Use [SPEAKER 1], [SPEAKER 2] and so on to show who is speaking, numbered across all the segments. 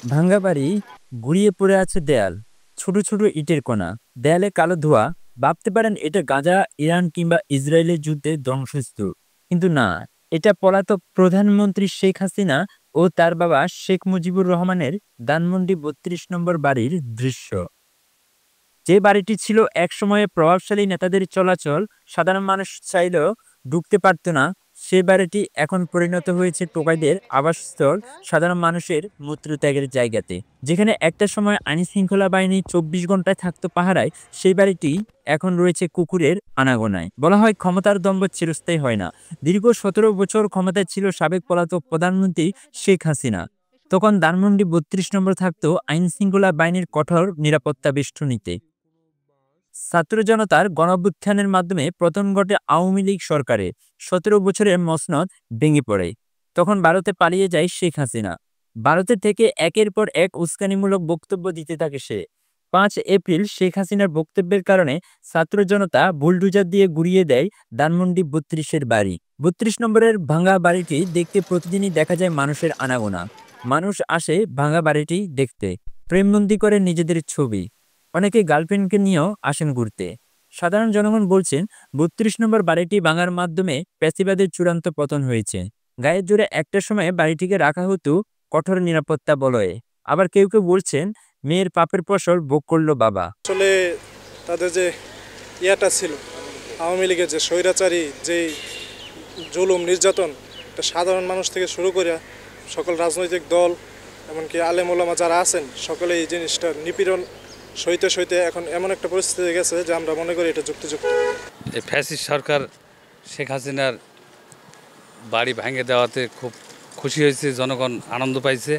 [SPEAKER 1] ভাঙ্গা বাড়ি, গুড়িয়ে পড়ে আছে দেয়াল, ছোট ছোট ইটের কণা, দেয়ালে কালো ধোঁয়া। ভাবতে পারেন এটা গাজা, ইরান কিংবা ইসরায়েলের যুদ্ধে ধ্বংসস্তূপ। কিন্তু না, এটা পলাতক প্রধানমন্ত্রী শেখ হাসিনা ও তার বাবা শেখ মুজিবুর রহমানের ধানমন্ডি ৩২ নম্বর বাড়ির দৃশ্য। যে বাড়িটি ছিল একসময়ে প্রভাবশালী নেতাদের চলাচল, সাধারণ মানুষ চাইলেও ঢুকতে পারত না, সে বাড়িটি এখন পরিণত হয়েছে টোকাইদের আবাসস্থল, সাধারণ মানুষের মূত্রত্যাগের জায়গাতে। যেখানে একটা সময় আইন শৃঙ্খলা বাহিনী ২৪ ঘন্টায় থাকতো পাহারায়, সেই বাড়িটি এখন রয়েছে কুকুরের আনাগোনায়। বলা হয় ক্ষমতার দম্ভ চিরস্থায়ী হয় না। দীর্ঘ ১৭ বছর ক্ষমতায় ছিল সাবেক পলাতক প্রধানমন্ত্রী শেখ হাসিনা। তখন ধানমন্ডি ৩২ নম্বর থাকতো আইন শৃঙ্খলা বাহিনীর কঠোর নিরাপত্তা বেষ্টনীতে। ছাত্র জনতার গণঅভ্যুত্থানের মাধ্যমে পতন ঘটে আওয়ামী লীগ সরকারের। ১৭ বছরের মসনদ ভেঙে পড়ে। তখন ভারতে পালিয়ে যায় শেখ হাসিনা। ভারতে থেকে একের পর এক উস্কানিমূলক বক্তব্য দিতে থাকে সে। ৫ এপ্রিল শেখ হাসিনার বক্তব্যের কারণে ছাত্র জনতা বুলডুজার দিয়ে গুড়িয়ে দেয় ধানমন্ডি ৩২-এর বাড়ি। ৩২ নম্বরের ভাঙা বাড়িটি দেখতে প্রতিদিনই দেখা যায় মানুষের আনাগোনা। মানুষ আসে ভাঙা বাড়িটি দেখতে, ফ্রেমবন্দি করে নিজেদের ছবি। অনেকে গার্লফ্রেন্ডকে নিয়েও আসেন ঘুরতে। সাধারণ জনগণ বলছেন ৩২ নম্বর বাড়িটি ভাঙার মাধ্যমে ফ্যাসিবাদের চূড়ান্ত পতন হয়েছে। গায়ের জোরে একটা সময় বাড়িটিকে রাখা হতো কঠোর নিরাপত্তা বলয়ে। আবার কেউ কেউ বলছেন মেয়ের পাপের ফসল ভোগ করলো বাবা।
[SPEAKER 2] আসলে তাদের যে ইয়াটা ছিল, আওয়ামী লীগের যে স্বৈরাচারী যে জুলুম নির্যাতন, এটা সাধারণ মানুষ থেকে শুরু করে সকল রাজনৈতিক দল, এমনকি আলেম ওলামা যারা আছেন, সকলে এই জিনিসটা নিপীড়ন সইতে সইতে এখন এমন একটা পরিস্থিতি গেছে যে আমরা মনে করি এটা যুক্তিযুক্ত।
[SPEAKER 3] এই ফ্যাসিস্ট সরকার শেখ হাসিনার বাড়ি ভেঙে দেওয়াতে খুব খুশি হয়েছে, জনগণ আনন্দ পাইছে।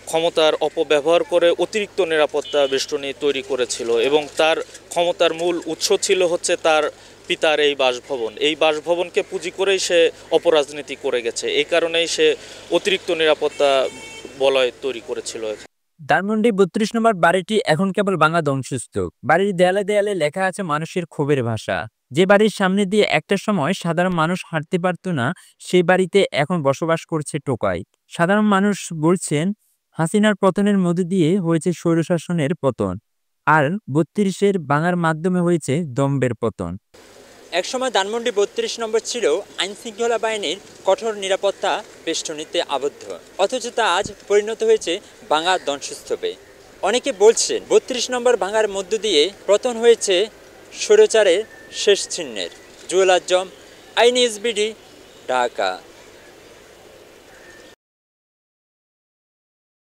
[SPEAKER 4] ক্ষমতার অপব্যবহার করে অতিরিক্ত নিরাপত্তা বেষ্টনী তৈরি করেছিল এবং তার ক্ষমতার মূল উৎস ছিল হচ্ছে তার পিতার এই বাসভবন। এই বাসভবনকে পুঁজি করেই সে অপরাজনীতি করে গেছে। এই কারণেই সে অতিরিক্ত নিরাপত্তা বলয় তৈরি করেছিল।
[SPEAKER 1] ধানমন্ডি ৩২ নম্বর বাড়িটি এখন কেবল ভাঙা ধ্বংসস্তূপ। বাড়ির দেয়ালে দেয়ালে লেখা আছে মানুষের ক্ষোভের ভাষা। যে বাড়ির সামনে দিয়ে একটা সময় সাধারণ মানুষ হাঁটতে পারত না, সেই বাড়িতে এখন বসবাস করছে টোকাই। সাধারণ মানুষ বলছেন হাসিনার পতনের মধ্য দিয়ে হয়েছে স্বৈরশাসনের পতন, আর ৩২-এর ভাঙার মাধ্যমে হয়েছে দম্বের পতন। একসময় ধানমন্ডি ৩২ নম্বর ছিল আইন শৃঙ্খলা বাহিনীর কঠোর নিরাপত্তা বেষ্টনীতে আবদ্ধ, অথচ তা আজ পরিণত হয়েছে ভাঙা ধ্বংসস্তূপে। অনেকে বলছেন ৩২ নম্বর ভাঙার মধ্য দিয়ে পতন হয়েছে স্বৈরাচারের শেষ চিহ্নের। জুয়েল আজম, আইএনএসবিডি, ঢাকা।